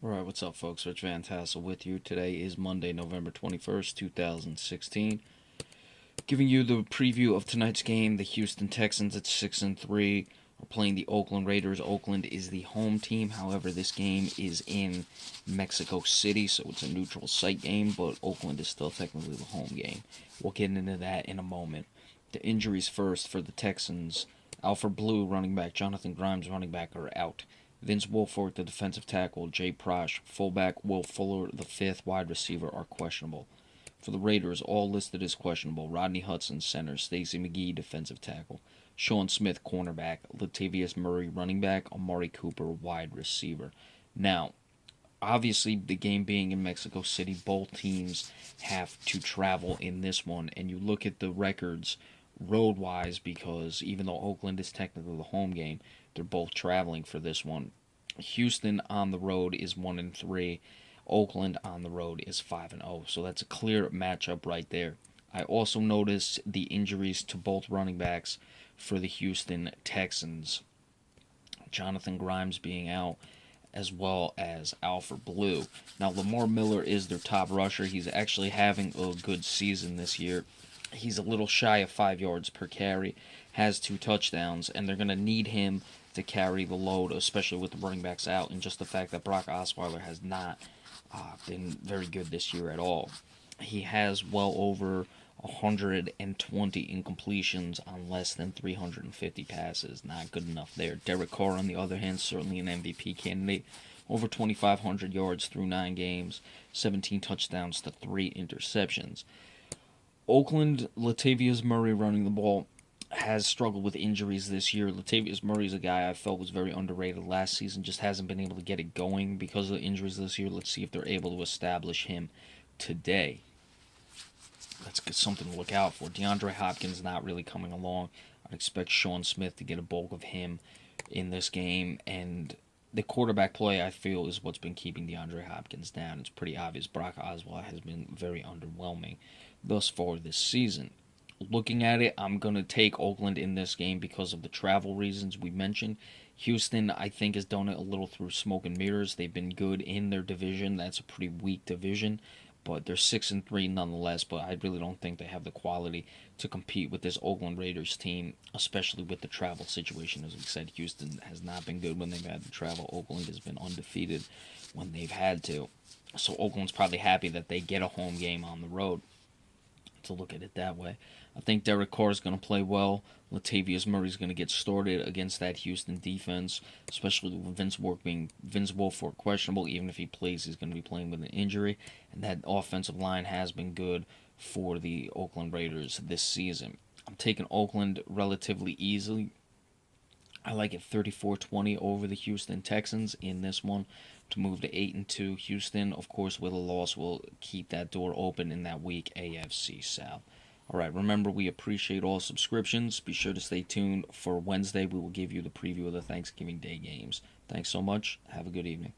Alright, what's up, folks? Rich Van Tassel with you. Today is Monday, November 21st, 2016. Giving you the preview of tonight's game. The Houston Texans at 6-3 are playing the Oakland Raiders. Oakland is the home team. However, this game is in Mexico City, so it's a neutral site game, but Oakland is still technically the home game. We'll get into that in a moment. The injuries first for the Texans. Alfred Blue, running back, Jonathan Grimes, running back, are out. Vince Wilfork, the defensive tackle, Jay Prosh, fullback, Will Fuller, the fifth wide receiver, are questionable. For the Raiders, all listed as questionable: Rodney Hudson, center; Stacy McGee, defensive tackle; Sean Smith, cornerback; Latavius Murray, running back; Amari Cooper, wide receiver. Now, obviously, the game being in Mexico City, both teams have to travel in this one, and you look at the records road-wise, because even though Oakland is technically the home game, they're both traveling for this one. Houston on the road is 1-3. Oakland on the road is 5-0. So that's a clear matchup right there. I also noticed the injuries to both running backs for the Houston Texans. Jonathan Grimes being out, as well as Alfred Blue. Now, Lamar Miller is their top rusher. He's actually having a good season this year. He's a little shy of 5 yards per carry, has 2 touchdowns, and they're going to need him to carry the load, especially with the running backs out, and just the fact that Brock Osweiler has not been very good this year at all. He has well over 120 incompletions on less than 350 passes. Not good enough there. Derek Carr, on the other hand, certainly an MVP candidate. Over 2,500 yards through 9 games, 17 touchdowns to 3 interceptions. Oakland, Latavius Murray running the ball has struggled with injuries this year. Latavius Murray is a guy I felt was very underrated last season, just hasn't been able to get it going because of the injuries this year. Let's see if they're able to establish him today. That's something to look out for. DeAndre Hopkins not really coming along. I'd expect Sean Smith to get a bulk of him in this game, and the quarterback play, I feel, is what's been keeping DeAndre Hopkins down. It's pretty obvious. Brock Osweiler has been very underwhelming thus far this season. Looking at it, I'm going to take Oakland in this game because of the travel reasons we mentioned. Houston, I think, has done it a little through smoke and mirrors. They've been good in their division. That's a pretty weak division, but they're 6-3 nonetheless. But I really don't think they have the quality to compete with this Oakland Raiders team, especially with the travel situation. As we said, Houston has not been good when they've had to travel. Oakland has been undefeated when they've had to. So Oakland's probably happy that they get a home game on the road, to look at it that way. I think Derek Carr is going to play well. Latavius Murray is going to get started against that Houston defense, especially with Vince Wilfork questionable. Even if he plays, he's going to be playing with an injury. And that offensive line has been good for the Oakland Raiders this season. I'm taking Oakland relatively easily. I like it 34-20 over the Houston Texans in this one to move to 8-2. Houston, of course, with a loss, will keep that door open in that weak AFC South. All right, remember, we appreciate all subscriptions. Be sure to stay tuned for Wednesday. We will give you the preview of the Thanksgiving Day games. Thanks so much. Have a good evening.